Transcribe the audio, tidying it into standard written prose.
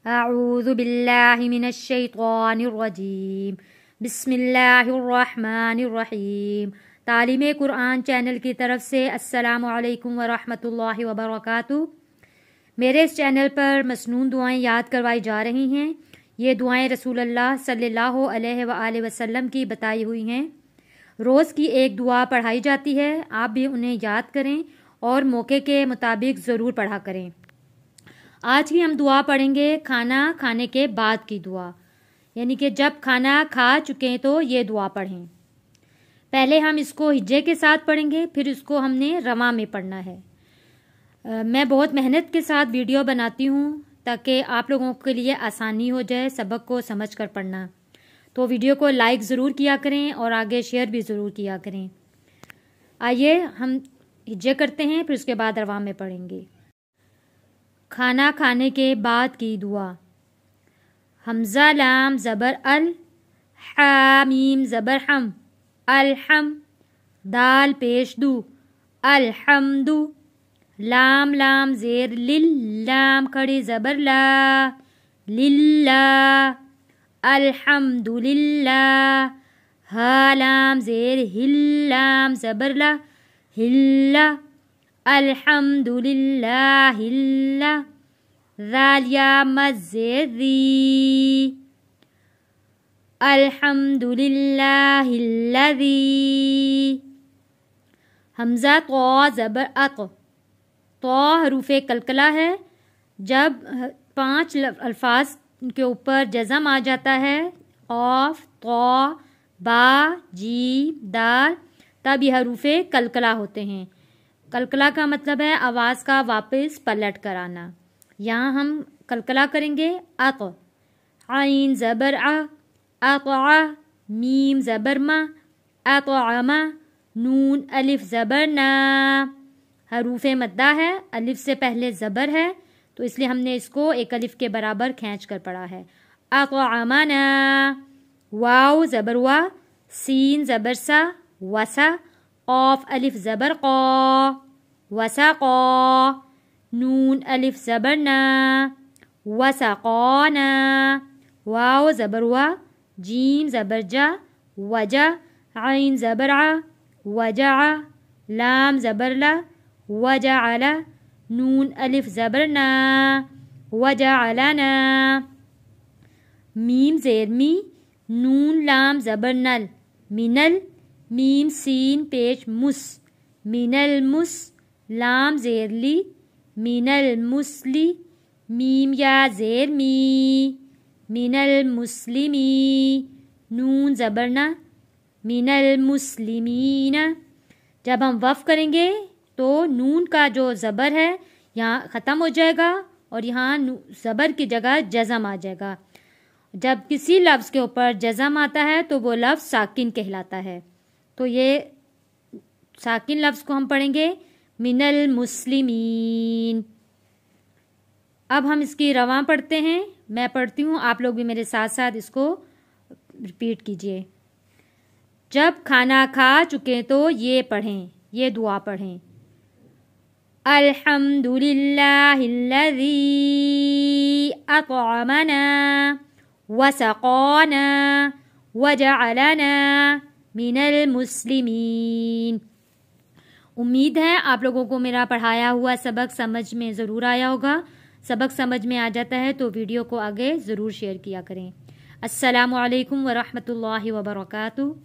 अऊज़ु बिल्लाहि मिनश्शैतानिर्रजीम बिस्मिल्लाहिर्रहमानिर्रहीम। तालीम कुरान चैनल की तरफ से अस्सलामु अलैकुम वरहमतुल्लाहि वबरकातुहू। मेरे इस चैनल पर मसनून दुआएं याद करवाई जा रही हैं। ये दुआएं रसूलुल्लाह सल्लल्लाहु अलैहि वसल्लम की बताई हुई हैं। रोज़ की एक दुआ पढ़ाई जाती है, आप भी उन्हें याद करें और मौके के मुताबिक ज़रूर पढ़ा करें। आज की हम दुआ पढ़ेंगे खाना खाने के बाद की दुआ, यानी कि जब खाना खा चुके हैं तो ये दुआ पढ़ें। पहले हम इसको हिज्जे के साथ पढ़ेंगे, फिर इसको हमने रवा में पढ़ना है। मैं बहुत मेहनत के साथ वीडियो बनाती हूँ ताकि आप लोगों के लिए आसानी हो जाए सबक को समझ कर पढ़ना। तो वीडियो को लाइक ज़रूर किया करें और आगे शेयर भी ज़रूर किया करें। आइए हम हिज्जे करते हैं, फिर उसके बाद रवा में पढ़ेंगे। खाना खाने के बाद की दुआ। हमज़ा लाम ज़बर अल, हा मीम ज़बर हम, अलहम, दाल पेश दू, अलहम्दु, लाम लाम ज़ेर लिल, लाम खड़ी ज़बर ला, लिल्ला, अल्हम्दुलिल्लाह, हा लाम ज़ेर हिल, लाम ज़बर ला, हिल्ला, अल्हम्दुलिल्लाहिल्ला, ज़ाल या मज़्ज़ी, अल्हम्दुलिल्लाहिल्लज़ी। हमज़ा तो ज़बर अत, तो हरूफ़े कलकला है। जब 5 अल्फाज के ऊपर जज़म आ जाता है, औफ, तो, बा, जीम, दाल, तब ये हरूफ़े कलकला होते हैं। कलकला का मतलब है आवाज़ का वापस पलट कर आना। यहाँ हम कलकला करेंगे। अत, आइन ज़बर आ, अतआ, मीम ज़बर मा, अतअमा, नून अलिफ ज़बर ना। हरूफ़ मद्दा है, अलिफ से पहले ज़बर है तो इसलिए हमने इसको एक अलिफ के बराबर खींच कर पढ़ा है। अतअमाना, वाव ज़बर वा, सीन ज़बर सा, वसा, ऑफ अलिफ ज़बर क़ा, वसक़ा, नून अलिफ ज़बर ना, वसक़ाना, वाव ज़बर वा, जीम ज़बर जा, वजा, आइन ज़बर आ, वजा, लाम ज़बर ला, वजअला, नून अलिफ ज़बर ना, वजअलना, मीम ज़ेर मी, नून लाम ज़बर नल, मिनल, मीम सीन पेश मुस, मिनल मुस, लाम ज़ेर ली, मिनल मुस्ली, मीम या ज़ेर मी, मिनल मुस्लिमी, नून ज़बरना, मिनल मुस्लिमीना। जब हम वफ़ करेंगे तो नून का जो ज़बर है यहाँ ख़त्म हो जाएगा और यहाँ ज़बर की जगह जज़म आ जाएगा। जब किसी लफ्ज़ के ऊपर जज़म आता है तो वो लफ्ज़ साकिन कहलाता है। तो ये साकिन लफ्ज़ को हम पढ़ेंगे मिनल मुस्लिमीन। अब हम इसकी रवा पढ़ते हैं। मैं पढ़ती हूँ, आप लोग भी मेरे साथ साथ इसको रिपीट कीजिए। जब खाना खा चुके तो ये पढ़ें, ये दुआ पढ़ें। अल्हम्दुलिल्लाहिल्लज़ी अतअमना वसक़ाना वजअलना मिनल मुस्लिमीन। उम्मीद है आप लोगों को मेरा पढ़ाया हुआ सबक समझ में ज़रूर आया होगा। सबक समझ में आ जाता है तो वीडियो को आगे ज़रूर शेयर किया करें। अस्सलामु अलैकुम वरहमतुल्लाहि वबरकातुहू।